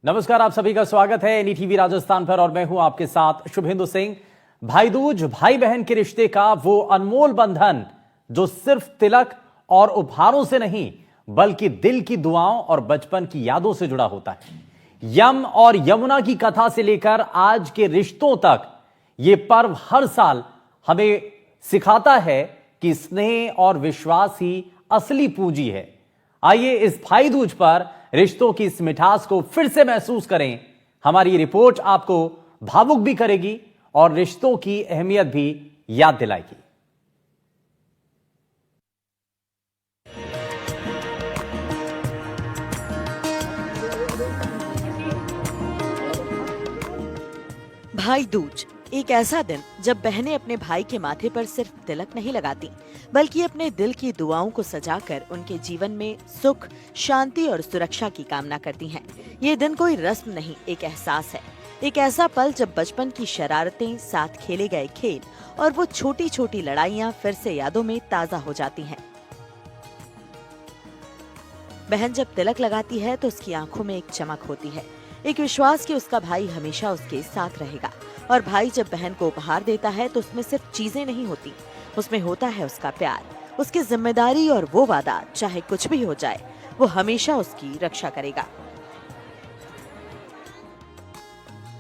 नमस्कार, आप सभी का स्वागत है एनडीटीवी राजस्थान पर और मैं हूं आपके साथ शुभेंदु सिंह। भाई दूज भाई बहन के रिश्ते का वो अनमोल बंधन जो सिर्फ तिलक और उपहारों से नहीं बल्कि दिल की दुआओं और बचपन की यादों से जुड़ा होता है। यम और यमुना की कथा से लेकर आज के रिश्तों तक ये पर्व हर साल हमें सिखाता है कि स्नेह और विश्वास ही असली पूंजी है। आइए इस भाई दूज पर रिश्तों की इस मिठास को फिर से महसूस करें। हमारी रिपोर्ट आपको भावुक भी करेगी और रिश्तों की अहमियत भी याद दिलाएगी। भाई दूज एक ऐसा दिन जब बहनें अपने भाई के माथे पर सिर्फ तिलक नहीं लगाती बल्कि अपने दिल की दुआओं को सजाकर उनके जीवन में सुख, शांति और सुरक्षा की कामना करती हैं। ये दिन कोई रस्म नहीं, एक एहसास है। एक ऐसा पल जब बचपन की शरारतें, साथ खेले गए खेल और वो छोटी छोटी लड़ाइयाँ फिर से यादों में ताजा हो जाती हैं। बहन जब तिलक लगाती है तो उसकी आंखों में एक चमक होती है, एक विश्वास कि उसका भाई हमेशा उसके साथ रहेगा। और भाई जब बहन को उपहार देता है तो उसमें सिर्फ चीजें नहीं होती, उसमें होता है उसका प्यार, उसकी जिम्मेदारी और वो वादा चाहे कुछ भी हो जाए वो हमेशा उसकी रक्षा करेगा।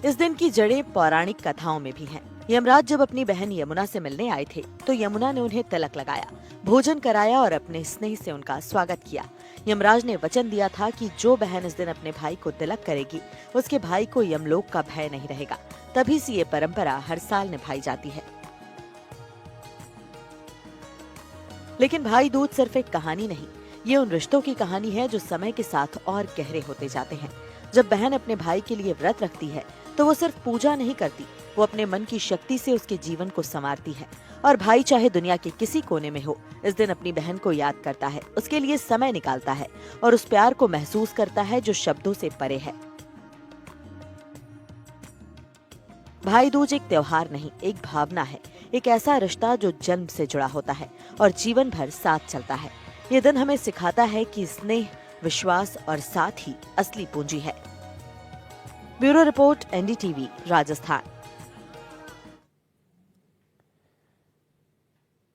इस दिन की जड़ें पौराणिक कथाओं में भी हैं। यमराज जब अपनी बहन यमुना से मिलने आए थे तो यमुना ने उन्हें तिलक लगाया, भोजन कराया और अपने स्नेह से उनका स्वागत किया। यमराज ने वचन दिया था कि जो बहन इस दिन अपने भाई को तिलक करेगी उसके भाई को यमलोक का भय नहीं रहेगा। तभी से ये परंपरा हर साल निभाई जाती है। लेकिन भाई दूज सिर्फ एक कहानी नहीं, ये उन रिश्तों की कहानी है जो समय के साथ और गहरे होते जाते हैं। जब बहन अपने भाई के लिए व्रत रखती है तो वो सिर्फ पूजा नहीं करती, वो अपने मन की शक्ति से उसके जीवन को संवारती है। और भाई चाहे दुनिया के किसी कोने में हो, इस दिन अपनी बहन को याद करता है, उसके लिए समय निकालता है और उस प्यार को महसूस करता है जो शब्दों से परे है। भाई दूज एक त्योहार नहीं, एक भावना है, एक ऐसा रिश्ता जो जन्म से जुड़ा होता है और जीवन भर साथ चलता है। ये दिन हमें सिखाता है कि स्नेह, विश्वास और साथ ही असली पूंजी है। Bureau report, NDTV Rajasthan.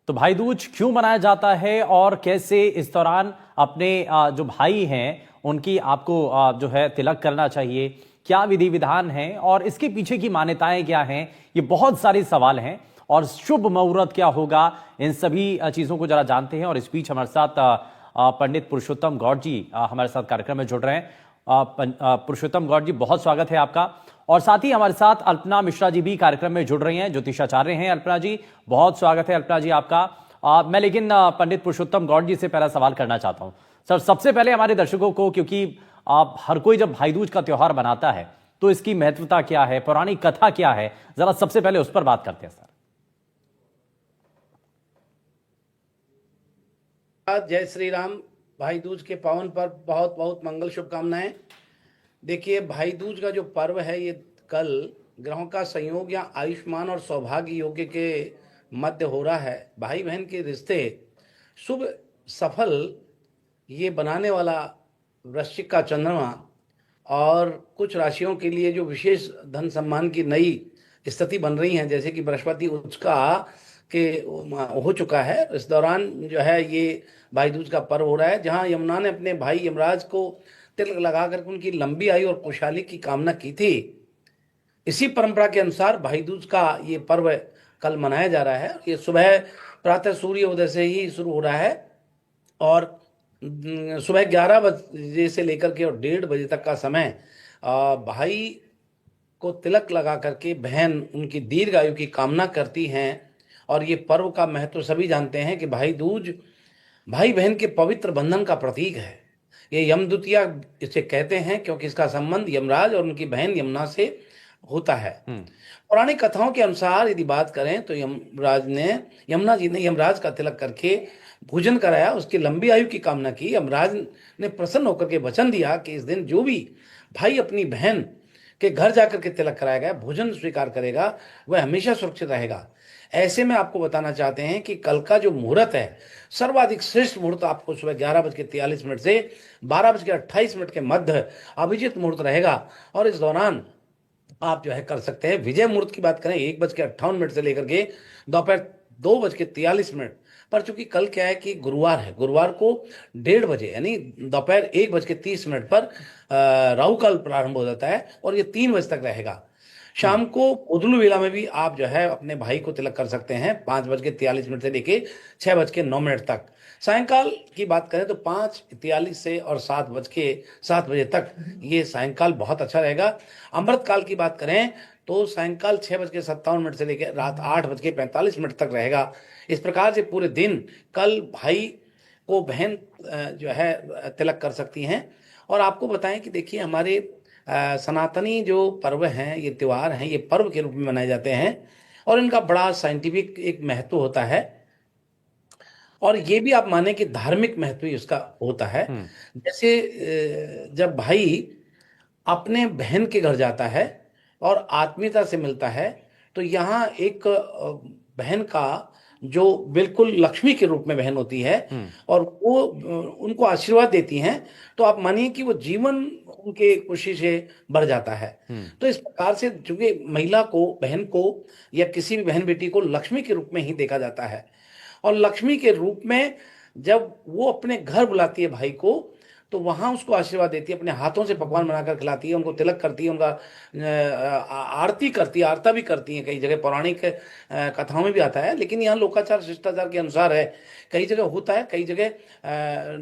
तो भाई दूज क्यों मनाया जाता है और कैसे इस दौरान अपने जो भाई हैं उनकी आपको जो है तिलक करना चाहिए, क्या विधि विधान है और इसके पीछे की मान्यताएं क्या हैं, ये बहुत सारे सवाल हैं। और शुभ मुहूर्त क्या होगा, इन सभी चीजों को जरा जानते हैं। और इस बीच हमारे साथ पंडित पुरुषोत्तम गौड़ जी हमारे साथ कार्यक्रम में जुड़ रहे हैं। पुरुषोत्तम गौड़ जी, बहुत स्वागत है आपका। और साथ ही हमारे साथ अल्पना मिश्रा जी भी कार्यक्रम में जुड़ रही हैं, ज्योतिषाचार्य हैं। अल्पना जी, बहुत स्वागत है अल्पना जी आपका। मैं लेकिन पंडित पुरुषोत्तम गौड़ जी से पहला सवाल करना चाहता हूं। सर, सबसे पहले हमारे दर्शकों को, क्योंकि आप हर कोई जब भाई दूज का त्योहार बनाता है तो इसकी महत्वता क्या है, पौराणिक कथा क्या है, जरा सबसे पहले उस पर बात करते हैं सर। जय श्री राम। भाई दूज के पावन पर बहुत बहुत मंगल शुभकामनाएं। देखिए, भाई दूज का जो पर्व है ये कल ग्रहों का संयोग या आयुष्मान और सौभाग्य योग के मध्य हो रहा है। भाई बहन के रिश्ते शुभ सफल ये बनाने वाला वृश्चिक का चंद्रमा और कुछ राशियों के लिए जो विशेष धन सम्मान की नई स्थिति बन रही है, जैसे कि बृहस्पति उच्च का के हो चुका है। इस दौरान जो है ये भाई दूज का पर्व हो रहा है, जहां यमुना ने अपने भाई यमराज को तिलक लगाकर उनकी लंबी आयु और खुशहाली की कामना की थी। इसी परंपरा के अनुसार भाई दूज का ये पर्व कल मनाया जा रहा है। ये सुबह प्रातः सूर्य उदय से ही शुरू हो रहा है और सुबह 11 बजे से लेकर के और 1:30 बजे तक का समय भाई को तिलक लगा करके बहन उनकी दीर्घ आयु की कामना करती हैं। और ये पर्व का महत्व सभी जानते हैं कि भाई दूज भाई बहन के पवित्र बंधन का प्रतीक है। ये यम द्वितीया इसे कहते हैं क्योंकि इसका संबंध यमराज और उनकी बहन यमुना से होता है। पौराणिक कथाओं के अनुसार यदि बात करें तो यमुना जी ने यमराज का तिलक करके भोजन कराया, उसकी लंबी आयु की कामना की। यमराज ने प्रसन्न होकर के वचन दिया कि इस दिन जो भी भाई अपनी बहन के घर जाकर के तिलक कराया गया भोजन स्वीकार करेगा वह हमेशा सुरक्षित रहेगा। ऐसे में आपको बताना चाहते हैं कि कल का जो मुहूर्त है, सर्वाधिक श्रेष्ठ मुहूर्त आपको सुबह 11:43 से 12:28 के मध्य अभिजीत मुहूर्त रहेगा। और इस दौरान आप जो है कर सकते हैं। विजय मुहूर्त की बात करें 1:58 से लेकर के दोपहर 2:43 पर। चूंकि कल क्या है कि गुरुवार है, गुरुवार को 1:30 यानी दोपहर 1:30 पर राहु काल प्रारंभ हो जाता है और ये 3 बजे तक रहेगा। शाम को उदलू वेला में भी आप जो है अपने भाई को तिलक कर सकते हैं 5:43 से लेके 6:09 तक। सायंकाल की बात करें तो 5:43 से और 7 बजे तक ये सायंकाल बहुत अच्छा रहेगा। अमृत काल की बात करें तो सायंकाल 6:57 से लेकर रात 8:45 तक रहेगा। इस प्रकार से पूरे दिन कल भाई को बहन जो है तिलक कर सकती हैं। और आपको बताएं कि देखिए हमारे सनातनी जो पर्व हैं, ये त्योहार हैं, ये पर्व के रूप में मनाए जाते हैं और इनका बड़ा साइंटिफिक एक महत्व होता है। और ये भी आप माने कि धार्मिक महत्व ही उसका होता है। जैसे जब भाई अपने बहन के घर जाता है और आत्मीयता से मिलता है, तो यहाँ एक बहन का जो बिल्कुल लक्ष्मी के रूप में बहन होती है और वो उनको आशीर्वाद देती हैं, तो आप मानिए कि वो जीवन उनके खुशी से भर जाता है। तो इस प्रकार से चूंकि महिला को, बहन को या किसी भी बहन बेटी को लक्ष्मी के रूप में ही देखा जाता है और लक्ष्मी के रूप में जब वो अपने घर बुलाती है भाई को, तो वहां उसको आशीर्वाद देती है, अपने हाथों से पकवान बनाकर खिलाती है, उनको तिलक करती है, उनका आरती करती है, आरता भी करती है। कई जगह पौराणिक कथाओं में भी आता है, लेकिन यहाँ लोकाचार शिष्टाचार के अनुसार है। कई जगह होता है, कई जगह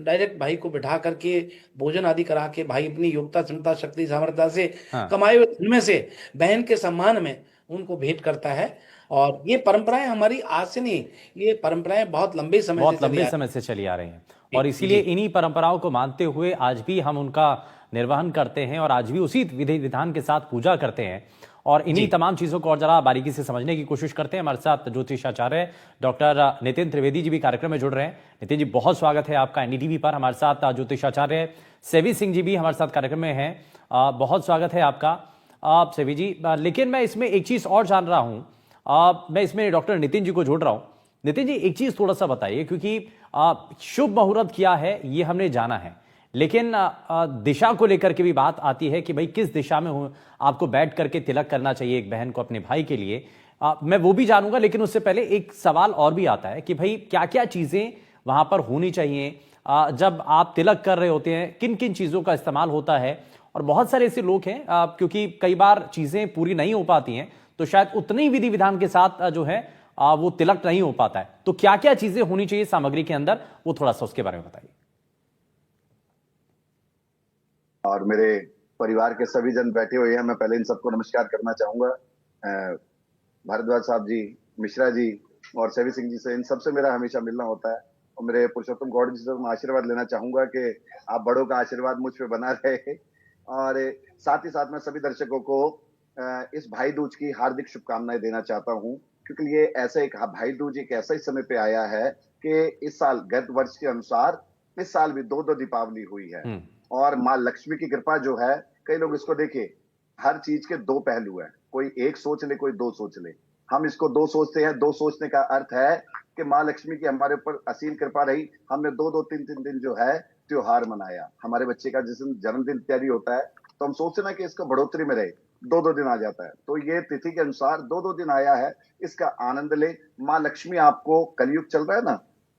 डायरेक्ट भाई को बिठा करके भोजन आदि करा के भाई अपनी योग्यता, क्षमता, शक्ति, सामर्थ्यता से कमाए हुए धन में से बहन के सम्मान में उनको भेंट करता है। और ये परंपराएं हमारी आज से नहीं, ये परंपराएं बहुत लंबे समय से चली आ रही हैं और इसीलिए इन्हीं परंपराओं को मानते हुए आज भी हम उनका निर्वहन करते हैं और आज भी उसी विधि विधान के साथ पूजा करते हैं। और इन्हीं तमाम चीजों को और जरा बारीकी से समझने की कोशिश करते हैं। हमारे साथ ज्योतिषाचार्य डॉक्टर नितिन त्रिवेदी जी भी कार्यक्रम में जुड़ रहे हैं। नितिन जी, बहुत स्वागत है आपका एनडीटीवी पर। हमारे साथ ज्योतिषाचार्य सेवी सिंह जी भी हमारे साथ कार्यक्रम में हैं। बहुत स्वागत है आपका आप सेवी जी। लेकिन मैं इसमें एक चीज और जान रहा हूं, मैं इसमें डॉक्टर नितिन जी को जोड़ रहा हूं। नितिन जी, एक चीज थोड़ा सा बताइए, क्योंकि शुभ मुहूर्त क्या है ये हमने जाना है, लेकिन दिशा को लेकर के भी बात आती है कि भाई किस दिशा में आपको बैठ करके तिलक करना चाहिए एक बहन को अपने भाई के लिए। मैं वो भी जानूंगा, लेकिन उससे पहले एक सवाल और भी आता है कि भाई क्या क्या चीजें वहां पर होनी चाहिए जब आप तिलक कर रहे होते हैं, किन किन चीजों का इस्तेमाल होता है। और बहुत सारे ऐसे लोग हैं क्योंकि कई बार चीजें पूरी नहीं हो पाती हैं, तो शायद उतनी विधि विधान के साथ जो है वो तिलक नहीं हो पाता है। तो क्या क्या चीजें होनी चाहिए सामग्री के अंदर, वो थोड़ा सा उसके बारे में बताइए। और मेरे परिवार के सभी जन बैठे हुए हैं, मैं पहले इन सबको नमस्कार करना चाहूंगा। भारद्वाज साहब जी, मिश्रा जी और सेवी सिंह जी से, इन सबसे मेरा हमेशा मिलना होता है। और मेरे पुरुषोत्तम गौड़ जी से मैं आशीर्वाद लेना चाहूंगा कि आप बड़ों का आशीर्वाद मुझ पे बना रहे। और साथ ही साथ मैं सभी दर्शकों को इस भाई दूज की हार्दिक शुभकामनाएं देना चाहता हूं, क्योंकि ये ऐसा एक भाई दूज एक ऐसा ही समय पे आया है कि इस साल गत वर्ष के अनुसार इस साल भी 2 दीपावली हुई है। और माँ लक्ष्मी की कृपा जो है, कई लोग इसको देखिए, हर चीज के 2 पहलू है, कोई एक सोच ले, कोई 2 सोच ले। हम इसको 2 सोचते हैं। 2 सोचने का अर्थ है कि माँ लक्ष्मी की हमारे ऊपर असीम कृपा रही, हमने 2-2, 3-3 दिन जो है त्योहार मनाया। हमारे बच्चे का जिस दिन जन्मदिन इत्यादि होता है, तो हम सोचते ना कि इसका बढ़ोतरी में रहे, 2-2 दिन आ जाता है। तो ये तिथि के अनुसार 2-2 दिन आया है, इसका आनंद ले। माँ लक्ष्मी आपको, कलयुग चल रहा है ना,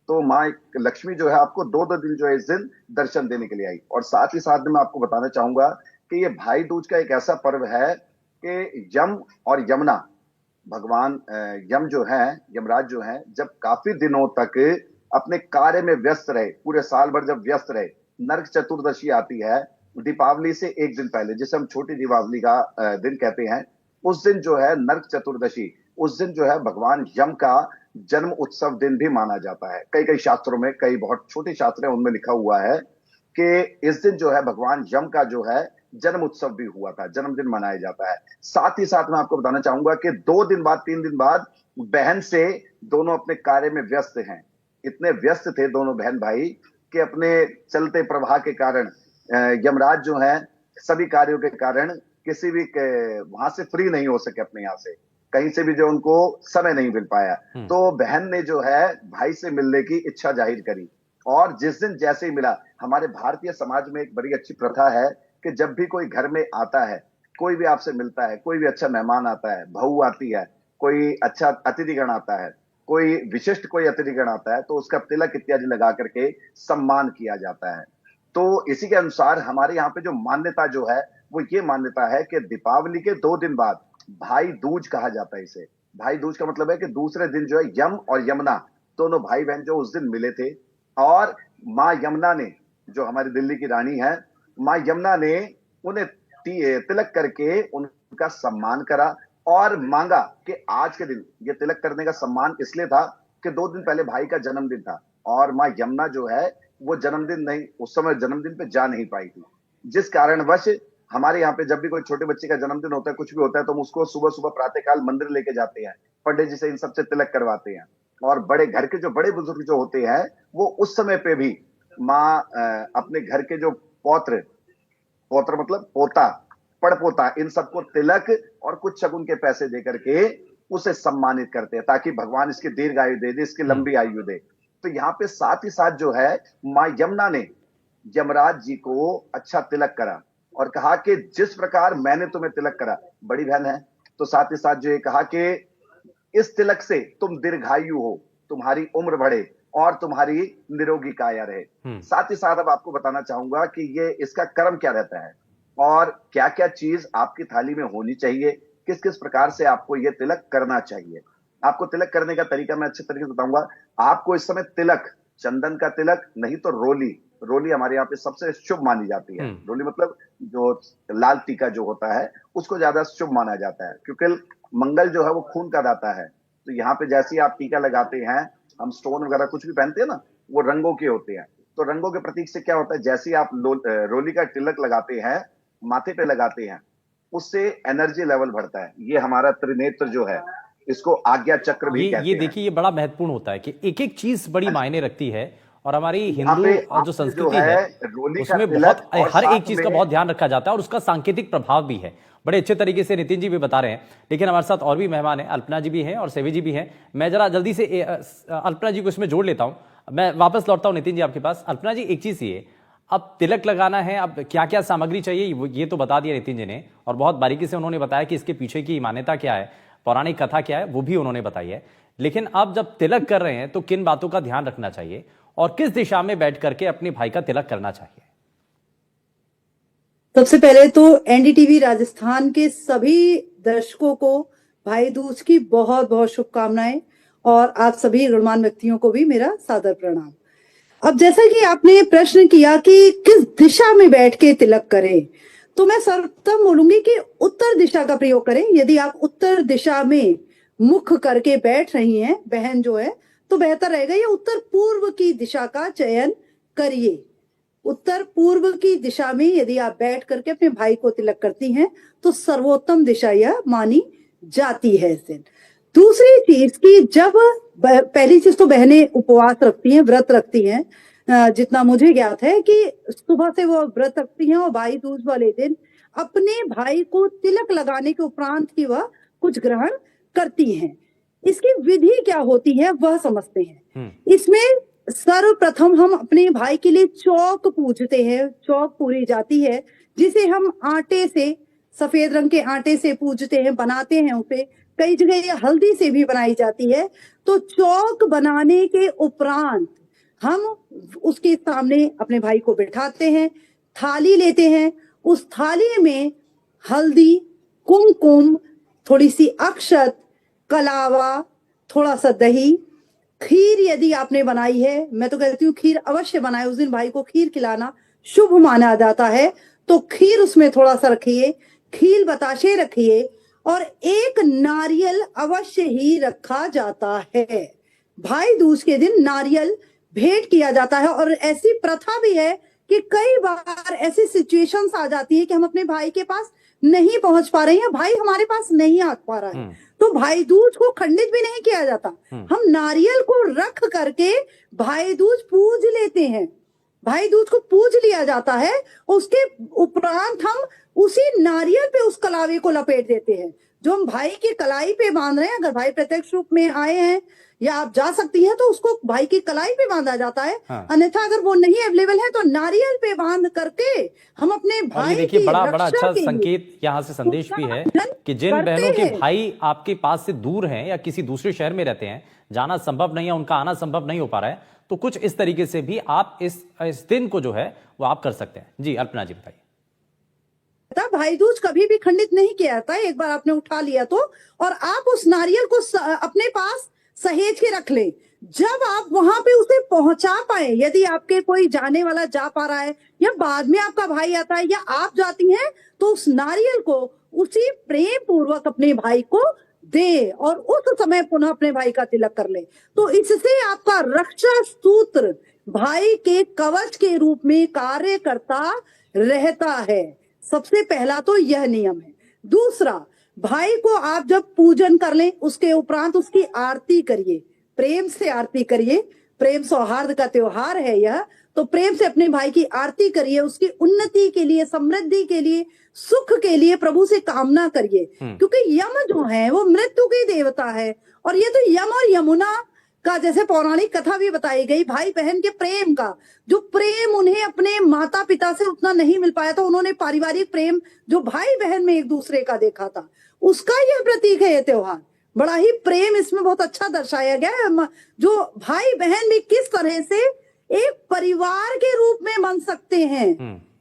तो माँ लक्ष्मी जो है आपको 2-2 दिन जो है इस दिन दर्शन देने के लिए आई। और साथ ही साथ में मैं आपको बताना चाहूंगा कि ये भाई दूज का एक ऐसा पर्व है कि यम और यमुना, भगवान यम जो है, यमराज जो है, जब काफी दिनों तक अपने कार्य में व्यस्त रहे, पूरे साल भर जब व्यस्त रहे, नरक चतुर्दशी आती है दीपावली से एक दिन पहले, जिसे हम छोटी दीपावली का दिन कहते हैं। उस दिन जो है नरक चतुर्दशी, उस दिन जो है भगवान यम का जन्म उत्सव दिन भी माना जाता है। कई कई शास्त्रों में, कई बहुत छोटे शास्त्र हैं, उनमें लिखा हुआ है कि इस दिन जो है भगवान यम का जो है जन्म उत्सव भी हुआ था, जन्मदिन मनाया जाता है। साथ ही साथ मैं आपको बताना चाहूंगा कि 2 दिन बाद, 3 दिन बाद बहन से दोनों अपने कार्य में व्यस्त हैं। इतने व्यस्त थे दोनों बहन भाई कि अपने चलते प्रवाह के कारण यमराज जो है सभी कार्यों के कारण किसी भी वहां से फ्री नहीं हो सके अपने यहाँ से। कहीं से भी जो उनको समय नहीं मिल पाया, तो बहन ने जो है भाई से मिलने की इच्छा जाहिर करी। और जिस दिन जैसे ही मिला, हमारे भारतीय समाज में एक बड़ी अच्छी प्रथा है कि जब भी कोई घर में आता है, कोई भी आपसे मिलता है, कोई भी अच्छा मेहमान आता है, बहू आती है, कोई अच्छा अतिथिगण आता है, कोई विशिष्ट कोई अतिथिगण आता है, तो उसका तिलक इत्यादि लगा करके सम्मान किया जाता है। तो इसी के अनुसार हमारे यहाँ पे जो मान्यता जो है, वो ये मान्यता है कि दीपावली के 2 दिन बाद भाई दूज कहा जाता है इसे। भाई दूज का मतलब है कि दूसरे दिन जो है यम और यमुना दोनों भाई बहन जो उस दिन मिले थे, और माँ यमुना ने, जो हमारी दिल्ली की रानी है, माँ यमुना ने उन्हें तिलक करके उनका सम्मान करा और मांगा कि आज के दिन ये तिलक करने का सम्मान इसलिए था कि 2 दिन पहले भाई का जन्मदिन था और माँ यमुना जो है वो जन्मदिन नहीं, उस समय जन्मदिन पे जा नहीं पाई थी, जिस कारणवश हमारे यहाँ पे जब भी कोई छोटे बच्चे का जन्मदिन होता है, कुछ भी होता है, तो हम उसको सुबह सुबह प्रातःकाल मंदिर लेके जाते हैं, पंडित जी से इन सबसे तिलक करवाते हैं। और बड़े घर के जो बड़े बुजुर्ग जो होते हैं, वो उस समय पे भी माँ अपने घर के जो पौत्र मतलब पोता, पड़पोता, इन सबको तिलक और कुछ शगुन के पैसे दे करके उसे सम्मानित करते हैं, ताकि भगवान इसकी दीर्घ आयु दे, इसकी लंबी आयु दे। तो यहाँ पे साथ ही साथ जो है माँ यमुना ने यमराज जी को अच्छा तिलक करा और कहा कि जिस प्रकार मैंने तुम्हें तिलक करा, बड़ी बहन है, तो साथ ही साथ जो ये कहा कि इस तिलक से तुम दीर्घायु हो, तुम्हारी उम्र बढ़े और तुम्हारी निरोगी काया रहे। साथ ही साथ अब आपको बताना चाहूंगा कि ये इसका कर्म क्या रहता है और क्या क्या चीज आपकी थाली में होनी चाहिए, किस किस प्रकार से आपको ये तिलक करना चाहिए। आपको तिलक करने का तरीका मैं अच्छे तरीके से बताऊंगा। आपको इस समय तिलक, चंदन का तिलक, नहीं तो रोली हमारे यहाँ पे सबसे शुभ मानी जाती है। रोली मतलब जो लाल टीका जो होता है, उसको ज्यादा शुभ माना जाता है, क्योंकि मंगल जो है वो खून का दाता है। तो यहाँ पे जैसे ही आप टीका लगाते हैं, हम स्टोन वगैरह कुछ भी पहनते हैं ना, वो रंगों के होते हैं। तो रंगों के प्रतीक से क्या होता है, जैसे ही आप रोली का तिलक लगाते हैं, माथे पे लगाते हैं, उससे एनर्जी लेवल बढ़ता है। ये हमारा त्रिनेत्र जो है, इसको आज्ञा चक्र भी कहते हैं। ये देखिए, ये बड़ा महत्वपूर्ण होता है कि एक एक चीज बड़ी मायने रखती है, और हमारी हिंदू जो संस्कृति है उसमें बहुत हर एक चीज का बहुत ध्यान रखा जाता है और उसका सांकेतिक प्रभाव भी है। बड़े अच्छे तरीके से नितिन जी भी बता रहे हैं, लेकिन हमारे साथ और भी मेहमान हैं, अल्पना जी भी हैं और सेवी जी भी हैं। मैं जरा जल्दी से अल्पना जी को इसमें जोड़ लेता हूं, मैं वापस लौटता हूं नितिन जी आपके पास। अल्पना जी, एक चीज ये, अब तिलक लगाना है, अब क्या क्या सामग्री चाहिए ये तो बता दिया नितिन जी ने, और बहुत बारीकी से उन्होंने बताया कि इसके पीछे की मान्यता क्या है, पौराणिक कथा क्या है, वो भी उन्होंने बताई है। लेकिन अब जब तिलक कर रहे हैं तो किन बातों का ध्यान रखना चाहिए और किस दिशा में बैठ करके अपने भाई का तिलक करना चाहिए? सबसे पहले तो एनडीटीवी राजस्थान के सभी दर्शकों को भाई दूज की बहुत बहुत शुभकामनाएं, और आप सभी गणमान्य व्यक्तियों को भी मेरा सादर प्रणाम। अब जैसा कि आपने प्रश्न किया कि किस दिशा में बैठ के तिलक करें, तो मैं सर्वप्रथम बोलूंगी कि उत्तर दिशा का प्रयोग करें। यदि आप उत्तर दिशा में मुख करके बैठ रही हैं बहन जो है, तो बेहतर रहेगा ये उत्तर पूर्व की दिशा का चयन करिए। उत्तर पूर्व की दिशा में यदि आप बैठ करके अपने भाई को तिलक करती हैं तो सर्वोत्तम दिशा यह मानी जाती है इस दिन। दूसरी चीज की, जब पहली चीज तो बहनें उपवास रखती हैं, व्रत रखती हैं, जितना मुझे ज्ञात है कि सुबह से वो व्रत रखती हैं और भाई दूज वाले दिन अपने भाई को तिलक लगाने के उपरांत ही वह कुछ ग्रहण करती हैं। इसकी विधि क्या होती है वह समझते हैं। इसमें सर्वप्रथम हम अपने भाई के लिए चौक पूजते हैं, चौक पूरी जाती है, जिसे हम आटे से, सफेद रंग के आटे से पूजते हैं, बनाते हैं उसे। कई जगह ये हल्दी से भी बनाई जाती है। तो चौक बनाने के उपरांत हम उसके सामने अपने भाई को बिठाते हैं, थाली लेते हैं, उस थाली में हल्दी, कुमकुम, थोड़ी सी अक्षत, कलावा, थोड़ा सा दही, खीर यदि आपने बनाई है, मैं तो कहती हूँ खीर अवश्य बनाए, उस दिन भाई को खीर खिलाना शुभ माना जाता है, तो खीर उसमें थोड़ा सा रखिए, खीर बताशे रखिए, और एक नारियल अवश्य ही रखा जाता है। भाई दूज के दिन नारियल भेंट किया जाता है। और ऐसी प्रथा भी है कि कई बार ऐसी सिचुएशंस आ जाती है कि हम अपने भाई के पास नहीं पहुंच पा रहे हैं, भाई हमारे पास नहीं आ पा रहा है, तो भाई दूज को खंडित भी नहीं किया जाता। हम नारियल को रख करके भाई दूज पूज लेते हैं, भाई दूज को पूज लिया जाता है। उसके उपरांत हम उसी नारियल पे उस कलावे को लपेट देते हैं। जो हम भाई की कलाई पे बांध रहे हैं, अगर भाई प्रत्यक्ष रूप में आए हैं या आप जा सकती हैं तो उसको भाई की कलाई पे बांधा जाता है। हाँ। अन्यथा अगर वो नहीं अवेलेबल है तो नारियल पे बांध करके हम अपने और ये भाई देखिए की बड़ा रक्षा अच्छा के लिए संकेत यहाँ से संदेश भी है कि जिन करते बहनों के हैं। भाई आपके पास से दूर हैं या किसी दूसरे शहर में रहते हैं, जाना संभव नहीं है, उनका आना संभव नहीं हो पा रहा है, तो कुछ इस तरीके से भी आप इस दिन को जो है वो आप कर सकते हैं। जी अल्पना जी बताइए। भाई दूज कभी भी खंडित नहीं किया जाता है, एक बार आपने उठा लिया तो, और आप उस नारियल को अपने पास सहेज के रख लें। जब आप वहां पे उसे पहुंचा पाए, यदि आपके कोई जाने वाला जा पा रहा है या बाद में आपका भाई आता है या आप जाती हैं, तो उस नारियल को उसी प्रेम पूर्वक अपने भाई को दे और उस समय पुनः अपने भाई का तिलक कर ले। तो इससे आपका रक्षा सूत्र भाई के कवच के रूप में कार्य करता रहता है। सबसे पहला तो यह नियम है। दूसरा, भाई को आप जब पूजन कर लें उसके उपरांत उसकी आरती करिए, प्रेम से आरती करिए। प्रेम सौहार्द का त्योहार है यह, तो प्रेम से अपने भाई की आरती करिए, उसकी उन्नति के लिए, समृद्धि के लिए, सुख के लिए प्रभु से कामना करिए। क्योंकि यम जो है वो मृत्यु की देवता है, और ये तो यम और यमुना का जैसे पौराणिक कथा भी बताई गई, भाई बहन के प्रेम का, जो प्रेम उन्हें अपने माता पिता से उतना नहीं मिल पाया था, उन्होंने पारिवारिक प्रेम जो भाई बहन में एक दूसरे का देखा था, उसका यह प्रतीक है ये त्योहार। बड़ा ही प्रेम इसमें बहुत अच्छा दर्शाया गया है, जो भाई बहन भी किस तरह से एक परिवार के रूप में बन सकते हैं।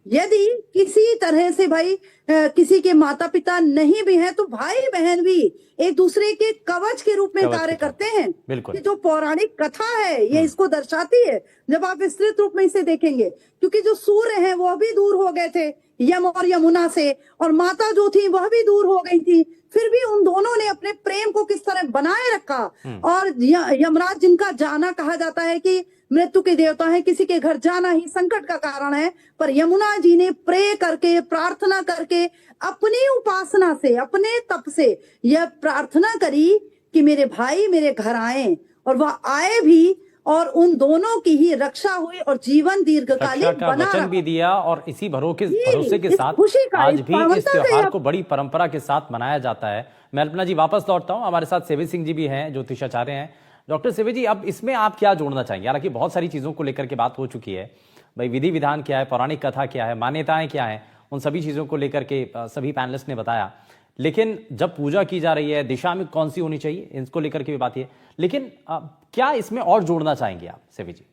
यदि किसी तरह से भाई किसी के माता पिता नहीं भी हैं, तो भाई बहन भी एक दूसरे के कवच के रूप में कार्य करते हैं। बिल्कुल। ये जो पौराणिक कथा है ये इसको दर्शाती है, जब आप विस्तृत रूप में इसे देखेंगे। क्योंकि जो सूर्य हैं वो भी दूर हो गए थे यम और यमुना से, और माता जो थी वह भी दूर हो गई थी, फिर भी उन दोनों ने अपने प्रेम को किस तरह बनाए रखा। और यमराज जिनका जाना कहा जाता है कि मृत्यु के देवता है, किसी के घर जाना ही संकट का कारण है, पर यमुना जी ने प्रे करके, प्रार्थना करके, अपनी उपासना से, अपने तप से यह प्रार्थना करी कि मेरे भाई मेरे घर आए, और वह आए भी, और उन दोनों की ही रक्षा हुई और जीवन दीर्घकालिक का बना वचन भी दिया, और इसी भरोसे के इस साथ खुशी का, आज इस भी इस पावनता से त्योहार आप- को बड़ी परंपरा के साथ मनाया जाता है। मैं अल्पना जी वापस लौटता हूं, हमारे साथ सेवी सिंह जी भी हैं, ज्योतिषाचार्य हैं। डॉक्टर सेवी जी, अब इसमें आप क्या जोड़ना चाहेंगे? हालांकि बहुत सारी चीजों को लेकर के बात हो चुकी है, भाई विधि विधान क्या है, पौराणिक कथा क्या है, मान्यताएं क्या है, उन सभी चीजों को लेकर के सभी पैनलिस्ट ने बताया। लेकिन जब पूजा की जा रही है, दिशा में कौन सी होनी चाहिए, इसको लेकर के भी बात है। लेकिन क्या इसमें और जोड़ना चाहेंगे आप सेवी जी?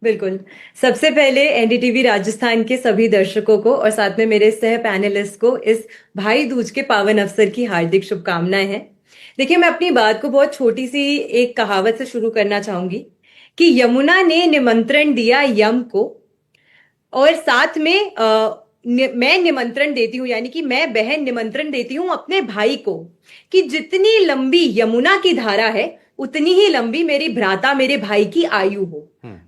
बिल्कुल। सबसे पहले एनडीटीवी राजस्थान के सभी दर्शकों को और साथ में मेरे सह पैनलिस्ट को इस भाई दूज के पावन अवसर की हार्दिक शुभकामनाएं हैं। देखिए, मैं अपनी बात को बहुत छोटी सी एक कहावत से शुरू करना चाहूंगी कि यमुना ने निमंत्रण दिया यम को, और साथ में मैं निमंत्रण देती हूँ, यानी कि मैं बहन निमंत्रण देती हूँ अपने भाई को कि जितनी लंबी यमुना की धारा है उतनी ही लंबी मेरी भ्राता मेरे भाई की आयु हो।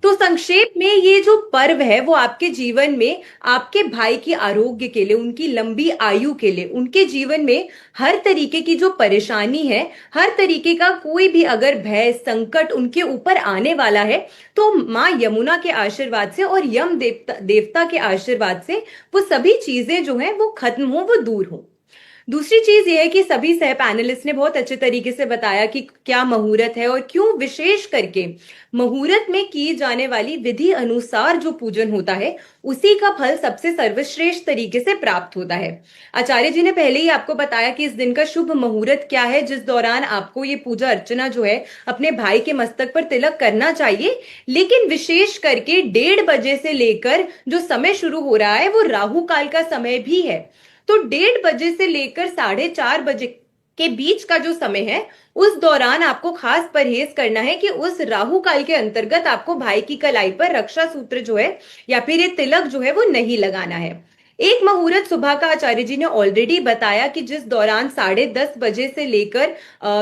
तो संक्षेप में ये जो पर्व है वो आपके जीवन में आपके भाई की आरोग्य के लिए, उनकी लंबी आयु के लिए, उनके जीवन में हर तरीके की जो परेशानी है, हर तरीके का कोई भी अगर भय संकट उनके ऊपर आने वाला है, तो माँ यमुना के आशीर्वाद से और यम देवता के आशीर्वाद से वो सभी चीजें जो हैं वो खत्म हो, वो दूर हो। दूसरी चीज ये है कि सभी सह पैनलिस्ट ने बहुत अच्छे तरीके से बताया कि क्या मुहूर्त है और क्यों विशेष करके मुहूर्त में की जाने वाली विधि अनुसार जो पूजन होता है उसी का फल सबसे सर्वश्रेष्ठ तरीके से प्राप्त होता है। आचार्य जी ने पहले ही आपको बताया कि इस दिन का शुभ मुहूर्त क्या है, जिस दौरान आपको ये पूजा अर्चना जो है अपने भाई के मस्तक पर तिलक करना चाहिए। लेकिन विशेष करके 1:30 बजे से लेकर जो समय शुरू हो रहा है वो राहु काल का समय भी है। तो 1:30 बजे से लेकर 4:30 बजे के बीच का जो समय है उस दौरान आपको खास परहेज करना है कि उस राहु काल के अंतर्गत आपको भाई की कलाई पर रक्षा सूत्र जो है या फिर ये तिलक जो है वो नहीं लगाना है। एक मुहूर्त सुबह का आचार्य जी ने ऑलरेडी बताया कि जिस दौरान 10:30 बजे से लेकर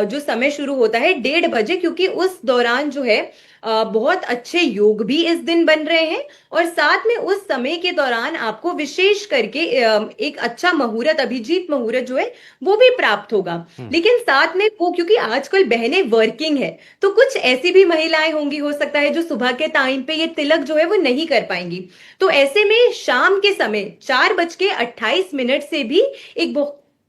जो समय शुरू होता है 1:30 बजे, क्योंकि उस दौरान जो है बहुत अच्छे योग भी इस दिन बन रहे हैं, और साथ में उस समय के दौरान आपको विशेष करके एक अच्छा मुहूर्त, अभिजीत मुहूर्त जो है वो भी प्राप्त होगा। लेकिन साथ में वो, क्योंकि आजकल बहनें वर्किंग है, तो कुछ ऐसी भी महिलाएं होंगी, हो सकता है जो सुबह के टाइम पे ये तिलक जो है वो नहीं कर पाएंगी। तो ऐसे में शाम के समय 4:28 से भी एक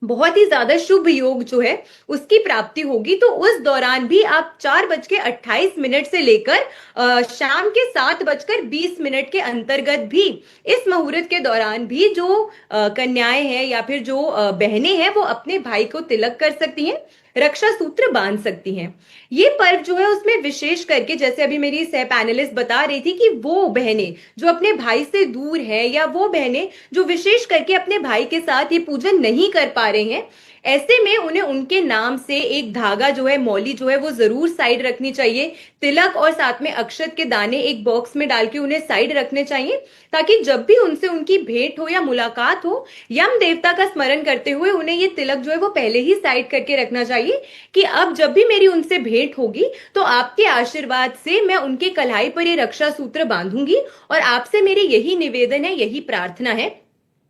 बहुत ही ज्यादा शुभ योग जो है उसकी प्राप्ति होगी। तो उस दौरान भी आप 4:28 से लेकर शाम के 7:20 के अंतर्गत भी इस मुहूर्त के दौरान भी जो कन्याएं हैं या फिर जो बहनें हैं वो अपने भाई को तिलक कर सकती हैं, रक्षा सूत्र बांध सकती हैं। ये पर्व जो है उसमें विशेष करके, जैसे अभी मेरी सह पैनलिस्ट बता रही थी कि वो बहनें जो अपने भाई से दूर हैं या वो बहनें जो विशेष करके अपने भाई के साथ ये पूजन नहीं कर पा रहे हैं, ऐसे में उन्हें उनके नाम से एक धागा जो है, मौली जो है वो जरूर साइड रखनी चाहिए। तिलक और साथ में अक्षत के दाने एक बॉक्स में डाल के उन्हें साइड रखने चाहिए, ताकि जब भी उनसे उनकी भेंट हो या मुलाकात हो, यम देवता का स्मरण करते हुए उन्हें ये तिलक जो है वो पहले ही साइड करके रखना चाहिए कि अब जब भी मेरी उनसे भेंट होगी तो आपके आशीर्वाद से मैं उनके कलाई पर ये रक्षा सूत्र बांधूंगी और आपसे मेरी यही निवेदन है, यही प्रार्थना है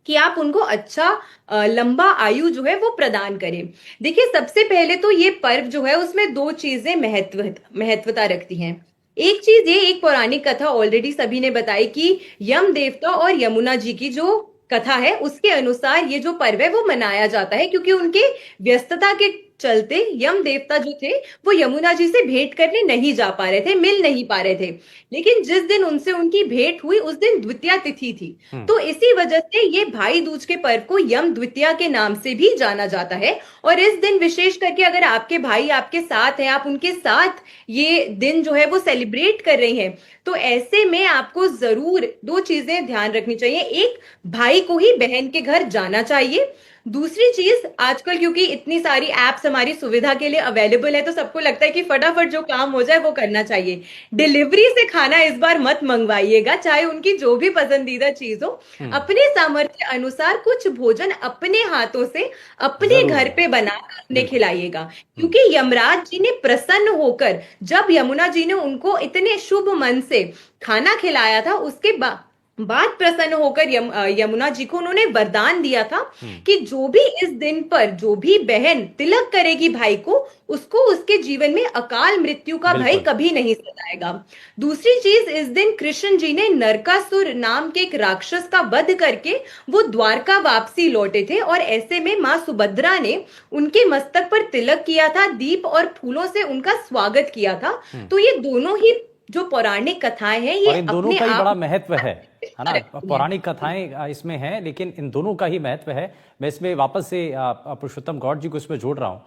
कि आप उनको अच्छा लंबा आयु जो है वो प्रदान करें। देखिए, सबसे पहले तो ये पर्व जो है उसमें दो चीजें महत्वता रखती हैं। एक चीज ये, एक पौराणिक कथा ऑलरेडी सभी ने बताई कि यम देवता और यमुना जी की जो कथा है उसके अनुसार ये जो पर्व है वो मनाया जाता है, क्योंकि उनके व्यस्तता के चलते यम देवता जो थे वो यमुना जी से भेंट करने नहीं जा पा रहे थे, मिल नहीं पा रहे थे। लेकिन जिस दिन उनसे उनकी भेंट हुई उस दिन द्वितीया तिथि थी, तो इसी वजह से ये भाई दूज के पर्व को यम द्वितीया के नाम से भी जाना जाता है। और इस दिन विशेष करके अगर आपके भाई आपके साथ हैं, आप उनके साथ ये दिन जो है वो सेलिब्रेट कर रही हैं, तो ऐसे में आपको जरूर दो चीजें ध्यान रखनी चाहिए। एक, भाई को ही बहन के घर जाना चाहिए। दूसरी चीज, आजकल क्योंकि इतनी सारी एप्स हमारी सुविधा के लिए अवेलेबल है, तो सबको लगता है कि फटाफट जो काम हो जाए वो करना चाहिए। डिलीवरी से खाना इस बार मत मंगवाइएगा, चाहे उनकी जो भी पसंदीदा चीज हो। अपने सामर्थ्य अनुसार कुछ भोजन अपने हाथों से अपने घर पे बनाकर उन्हें खिलाइएगा, क्योंकि यमराज जी ने प्रसन्न होकर जब यमुना जी ने उनको इतने शुभ मन से खाना खिलाया था, उसके बाद प्रसन्न होकर यमुना जी को उन्होंने वरदान दिया था कि जो भी इस दिन पर जो भी बहन तिलक करेगी भाई को, उसको उसके जीवन में अकाल मृत्यु का भय कभी नहीं सताएगा। दूसरी चीज, इस दिन कृष्ण जी ने नरकासुर नाम के एक राक्षस का वध करके वो द्वारका वापसी लौटे थे, और ऐसे में मां सुभद्रा ने उनके मस्तक पर तिलक किया था, दीप और फूलों से उनका स्वागत किया था। तो ये दोनों ही जो पौराणिक कथाएं हैं, ये इन दोनों का ही बड़ा महत्व है ना। पौराणिक कथाएं इसमें हैं, लेकिन इन दोनों का ही महत्व है। मैं इसमें वापस से पुरुषोत्तम गौड़ जी को इसमें जोड़ रहा हूं।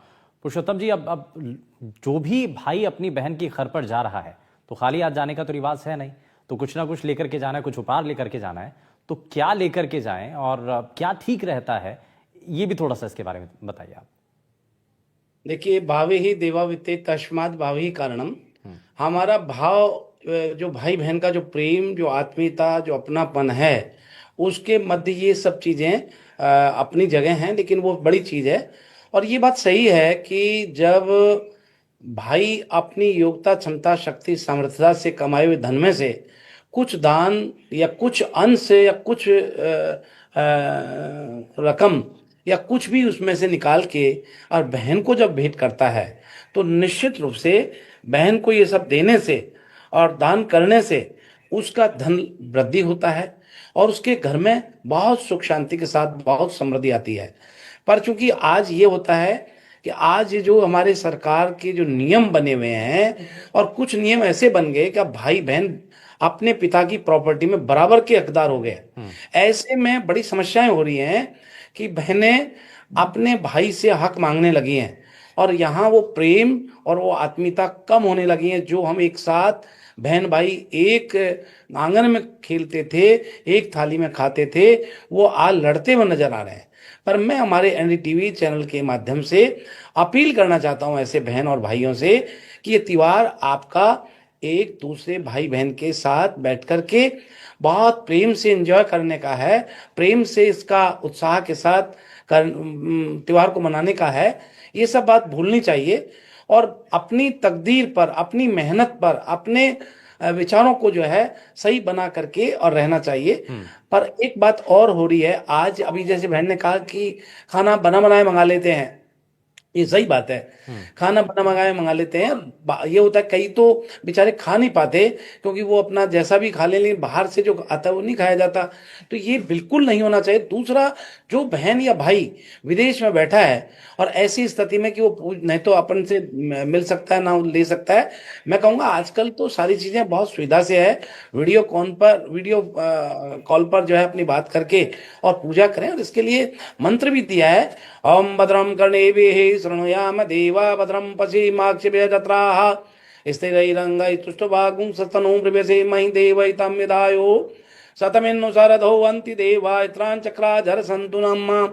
पुरुषोत्तम जी, अब जो भी भाई अपनी बहन की घर पर जा रहा है, तो खाली हाथ जाने का तो रिवाज है नहीं, तो कुछ ना कुछ लेकर के जाना है, कुछ उपहार लेकर के जाना है। तो क्या लेकर के जाएं और क्या ठीक रहता है, ये भी थोड़ा सा इसके बारे में बताइए आप। देखिए, भावे ही देवाविते तस्मात् भावे ही कारणम। हमारा भाव, जो भाई बहन का जो प्रेम, जो आत्मीयता, जो अपनापन है, उसके मध्य ये सब चीजें अपनी जगह हैं, लेकिन वो बड़ी चीज है। और ये बात सही है कि जब भाई अपनी योग्यता, क्षमता, शक्ति, सामर्थ्यता से कमाए हुए धन में से कुछ दान या कुछ अंश या कुछ रकम या कुछ भी उसमें से निकाल के और बहन को जब भेंट करता है, तो निश्चित रूप से बहन को ये सब देने से और दान करने से उसका धन वृद्धि होता है और उसके घर में बहुत सुख शांति के साथ बहुत समृद्धि आती है। पर चूंकि आज ये होता है कि आज जो हमारे सरकार के जो नियम बने हुए हैं, और कुछ नियम ऐसे बन गए कि अब भाई बहन अपने पिता की प्रॉपर्टी में बराबर के हकदार हो गए। ऐसे में बड़ी समस्याएं हो रही हैं कि बहनें अपने भाई से हक मांगने लगी हैं, और यहाँ वो प्रेम और वो आत्मीयता कम होने लगी है। जो हम एक साथ बहन भाई एक आंगन में खेलते थे, एक थाली में खाते थे, वो आज लड़ते हुए नजर आ रहे हैं। पर मैं हमारे एनडीटीवी चैनल के माध्यम से अपील करना चाहता हूं ऐसे बहन और भाइयों से कि ये त्योहार आपका एक दूसरे भाई बहन के साथ बैठ करके बहुत प्रेम से एंजॉय करने का है, प्रेम से इसका उत्साह के साथ त्योहार को मनाने का है। ये सब बात भूलनी चाहिए और अपनी तकदीर पर, अपनी मेहनत पर, अपने विचारों को जो है सही बना करके और रहना चाहिए। पर एक बात और हो रही है आज, अभी जैसे बहन ने कहा कि खाना बना बनाए मंगा लेते हैं, ये सही बात है। खाना बना मंगा लेते हैं। ये होता है कई तो बेचारे खा नहीं पाते क्योंकि वो अपना जैसा भी खा ले, लेकिन बाहर से जो आता है वो नहीं खाया जाता। तो ये बिल्कुल नहीं होना चाहिए। दूसरा, जो बहन या भाई विदेश में बैठा है और ऐसी स्थिति में कि वो नहीं तो अपन से मिल सकता है ना ले सकता है, मैं कहूँगा आजकल तो सारी चीजें बहुत सुविधा से है। वीडियो कॉल पर जो है अपनी बात करके और पूजा करें। और इसके लिए मंत्र भी दिया है, ओम भद्रम कर्णेभिः शृणुयाम देवा भद्रम पश्येमाक्षिभिः जत्राः स्थिरैरङ्गैः तुष्टुवागुं सस्तनूं प्रवेशेमहि देवैतं विधायो शतमिन्नु शरदो अन्ति देवा इत्रान् चक्राझर सन्तु नमः।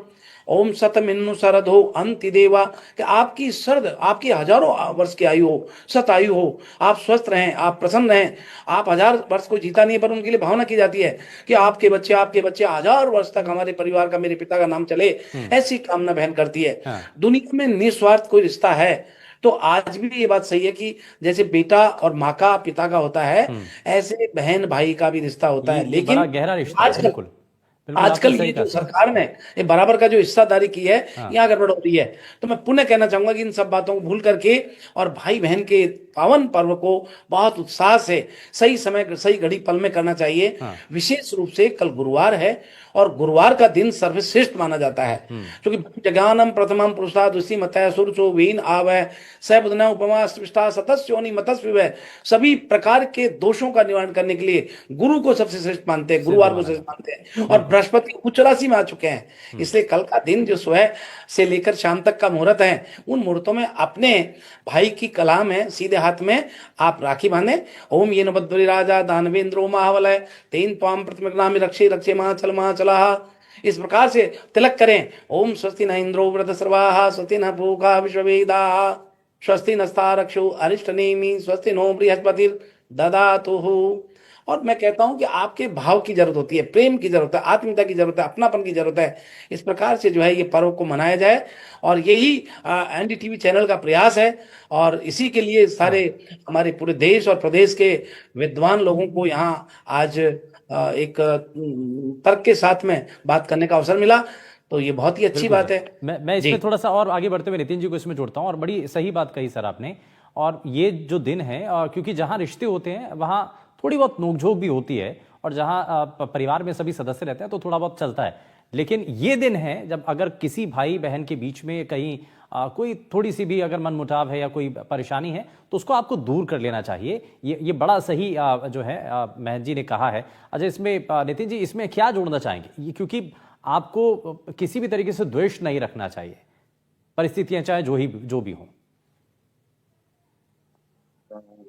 ओम शतमिन्नु शरदो अन्ति देवा, कि आपकी शरद, आपकी हजारों वर्ष की आयु हो, शत आयु हो, आप स्वस्थ रहें, आप प्रसन्न रहें। आप 1000 वर्ष को जीता नहीं, पर उनके लिए भावना की जाती है कि आपके बच्चे 1000 वर्ष तक हमारे परिवार का, मेरे पिता का नाम चले, ऐसी कामना बहन करती है। हाँ। दुनिया में निस्वार्थ कोई रिश्ता है तो आज भी ये बात सही है कि जैसे बेटा और माँ का, पिता का होता है, ऐसे बहन भाई का भी रिश्ता होता है। ये लेकिन बड़ा गहरा रिश्ता है, आजकल बिल्कुल बिल्कुल आपने आजकल सही ये जो कहा। सरकार ने ये बराबर का जो हिस्सादारी की है, हाँ। यहाँ गड़बड़ हो रही है। तो मैं पुनः कहना चाहूंगा कि इन सब बातों को भूल करके और भाई बहन के पावन पर्व को बहुत उत्साह से सही समय, सही घड़ी पल में करना चाहिए। हाँ। विशेष रूप से कल गुरुवार है और गुरुवार का दिन सर्वश्रेष्ठ माना जाता है, क्योंकि जगानम प्रथमम पुरुषाद उसी मतः सुरसो वीन आवै सबुदन उपमा स्पृष्टा सतस्योनि मतस्विवै। सभी प्रकार के दोषों का निवारण करने के लिए गुरु को सबसे श्रेष्ठ मानते हैं, गुरुवार को श्रेष्ठ मानते हैं। और बृहस्पति उच्च राशि में आ चुके हैं, इसलिए कल का दिन जो सुबह से लेकर शाम तक का मुहूर्त है, उन मुहूर्तों में अपने भाई की कलाम है सीधे हाथ में आप राखी बांधे। ओम ये नबद्वरी राजा दानवेंद्रो महावलय तेन त्वाम प्रतिमग्नामि रक्षे रक्षे महाचल इस प्रकार से तिलक करें। ओम स्वस्ति न इंद्रो वृत सर्वाः स्वस्ति न पूषा विश्ववेदाः स्वस्ति नस्तारक्षो अरिष्टनेमि स्वस्ति नो बृहस्पतिर्दधातुः। और मैं कहता हूं कि आपके भाव की जरूरत होती है, प्रेम की जरूरत है, आत्मीयता की जरूरत है, अपनापन की जरूरत है। इस प्रकार से जो है ये पर्व को मनाया जाए और यही एनडीटीवी चैनल का प्रयास है। और इसी के लिए सारे हमारे पूरे देश और प्रदेश के विद्वान लोगों को यहाँ आज एक तर्क के साथ में बात करने का अवसर मिला, तो ये बहुत ही अच्छी बात है। मैं इसमें थोड़ा सा और आगे बढ़ते हुए नितिन जी को इसमें जोड़ता हूं, और बड़ी सही बात कही सर आपने। और ये जो दिन है, क्योंकि जहां रिश्ते होते हैं वहां थोड़ी बहुत नोकझोंक भी होती है, और जहां परिवार में सभी सदस्य रहते हैं तो थोड़ा बहुत चलता है। लेकिन ये दिन है जब अगर किसी भाई बहन के बीच में कहीं कोई थोड़ी सी भी अगर मनमुटाव है या कोई परेशानी है तो उसको आपको दूर कर लेना चाहिए। ये बड़ा सही जो है महंत जी ने कहा है। अच्छा, इसमें नितिन जी इसमें क्या जोड़ना चाहेंगे? क्योंकि आपको किसी भी तरीके से द्वेष नहीं रखना चाहिए, परिस्थितियां चाहे जो भी हो।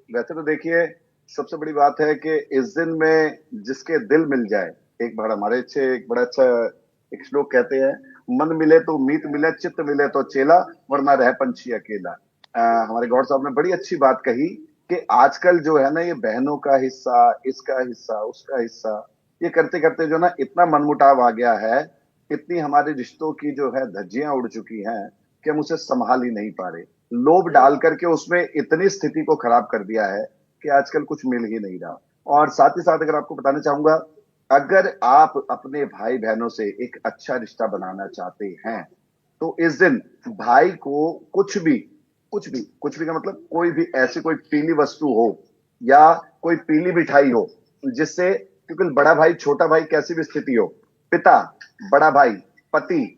वैसे तो देखिए, सबसे बड़ी बात है कि इस दिन में जिसके दिल मिल जाए, एक बड़ा अच्छा एक श्लोक कहते हैं, मन मिले तो मीत मिले, चित्त मिले तो चेला, वरना रह पंछी अकेला। हमारे गौड़ साहब ने बड़ी अच्छी बात कही कि आजकल जो है ना, ये बहनों का हिस्सा, इसका हिस्सा, उसका हिस्सा, ये करते करते जो ना इतना मनमुटाव आ गया है, इतनी हमारे रिश्तों की जो है धज्जियां उड़ चुकी हैं कि हम उसे संभाल ही नहीं पा रहे। लोभ डाल करके उसमें इतनी स्थिति को खराब कर दिया है कि आजकल कुछ मिल ही नहीं रहा। और साथ ही साथ अगर आपको बताना चाहूंगा, अगर आप अपने भाई बहनों से एक अच्छा रिश्ता बनाना चाहते हैं तो इस दिन भाई को कुछ भी का मतलब कोई भी ऐसी कोई पीली वस्तु हो या कोई पीली मिठाई हो, जिससे, क्योंकि बड़ा भाई छोटा भाई कैसी भी स्थिति हो, पिता, बड़ा भाई, पति,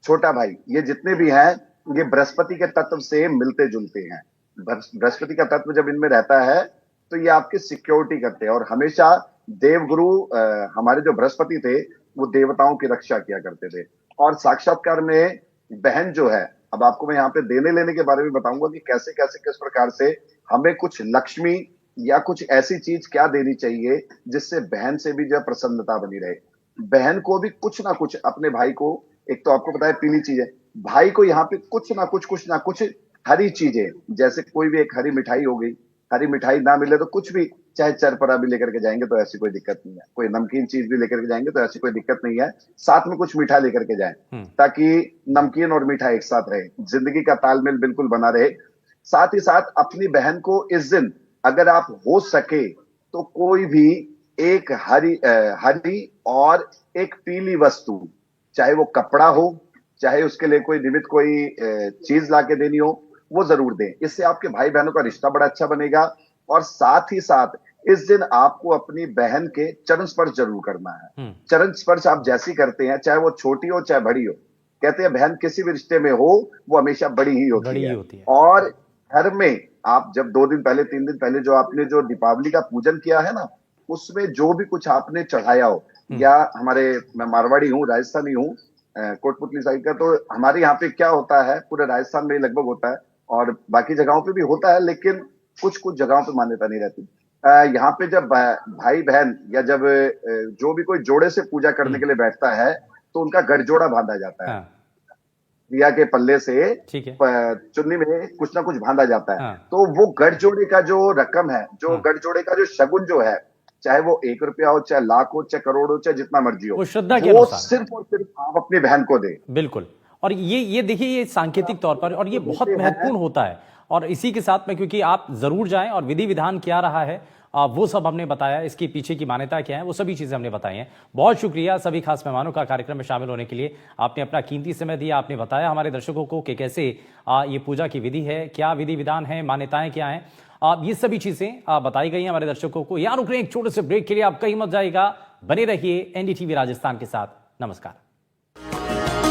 छोटा भाई, ये जितने भी हैं ये बृहस्पति के तत्व से मिलते जुलते हैं। बृहस्पति का तत्व जब इनमें रहता है तो ये आपकी सिक्योरिटी करते हैं। और हमेशा देवगुरु हमारे जो बृहस्पति थे वो देवताओं की रक्षा किया करते थे। और साक्षात्कार में बहन जो है, अब आपको मैं यहाँ पे देने लेने के बारे में बताऊंगा कि कैसे कैसे किस प्रकार से हमें कुछ लक्ष्मी या कुछ ऐसी चीज क्या देनी चाहिए जिससे बहन से भी जो प्रसन्नता बनी रहे। बहन को भी कुछ ना कुछ अपने भाई को, एक तो आपको पता है पीली चीज है, भाई को यहाँ पे कुछ ना कुछ हरी चीजें, जैसे कोई भी एक हरी मिठाई हो गई, हरी मिठाई ना मिले तो कुछ भी, चाहे चरपरा भी लेकर के जाएंगे तो ऐसी कोई दिक्कत नहीं है, कोई नमकीन चीज भी लेकर के जाएंगे तो ऐसी कोई दिक्कत नहीं है, साथ में कुछ मीठा लेकर के जाएं ताकि नमकीन और मीठा एक साथ रहे, जिंदगी का तालमेल बिल्कुल बना रहे। साथ ही साथ अपनी बहन को इस दिन अगर आप हो सके तो कोई भी एक हरी और एक पीली वस्तु, चाहे वो कपड़ा हो, चाहे उसके लिए कोई निमित्त कोई चीज ला के देनी हो, वो जरूर दें। इससे आपके भाई बहनों का रिश्ता बड़ा अच्छा बनेगा। और साथ ही साथ इस दिन आपको अपनी बहन के चरण स्पर्श जरूर करना है। चरण स्पर्श आप जैसी करते हैं, चाहे वो छोटी हो चाहे बड़ी हो, कहते हैं बहन किसी भी रिश्ते में हो वो हमेशा बड़ी ही होती है। और घर में आप जब 2 दिन पहले 3 दिन पहले जो आपने जो दीपावली का पूजन किया है ना, उसमें जो भी कुछ आपने चढ़ाया हो, या मैं मारवाड़ी हूँ, राजस्थानी हूँ, कोटपुतली साइड का, तो हमारे यहाँ पे क्या होता है, पूरे राजस्थान में लगभग होता है और बाकी जगहों पे भी होता है, लेकिन कुछ कुछ जगहों पे मान्यता नहीं रहती। यहाँ पे जब भाई बहन या जब जो भी कोई जोड़े से पूजा करने के लिए बैठता है तो उनका गठजोड़ा बांधा जाता है। दिया के पल्ले से चुन्नी में कुछ ना कुछ बांधा जाता है। तो वो गठजोड़े का जो रकम है, जो गठजोड़े का जो शगुन जो है, चाहे वो 1 रुपया हो, चाहे लाख हो, चाहे करोड़ हो, चाहे जितना मर्जी हो, वो श्रद्धा के अनुसार सिर्फ और सिर्फ आप अपनी बहन को दे। बिल्कुल। और ये देखिए, ये सांकेतिक तौर पर, और ये बहुत महत्वपूर्ण होता है। और इसी के साथ में, क्योंकि आप जरूर जाएं और विधि विधान क्या रहा है वो सब हमने बताया, इसके पीछे की मान्यता क्या है वो सभी चीजें हमने बताई हैं। बहुत शुक्रिया सभी खास मेहमानों का कार्यक्रम में शामिल होने के लिए। आपने अपना कीमती समय दिया, आपने बताया हमारे दर्शकों को कि कैसे ये पूजा की विधि है, क्या विधि विधान है, मान्यताएं क्या हैं, ये सभी चीजें बताई गई हैं हमारे दर्शकों को। यहाँ रुक रहे हैं एक छोटे से ब्रेक के लिए, आप कहीं मत जाइएगा, बने रहिए एनडीटीवी राजस्थान के साथ। नमस्कार।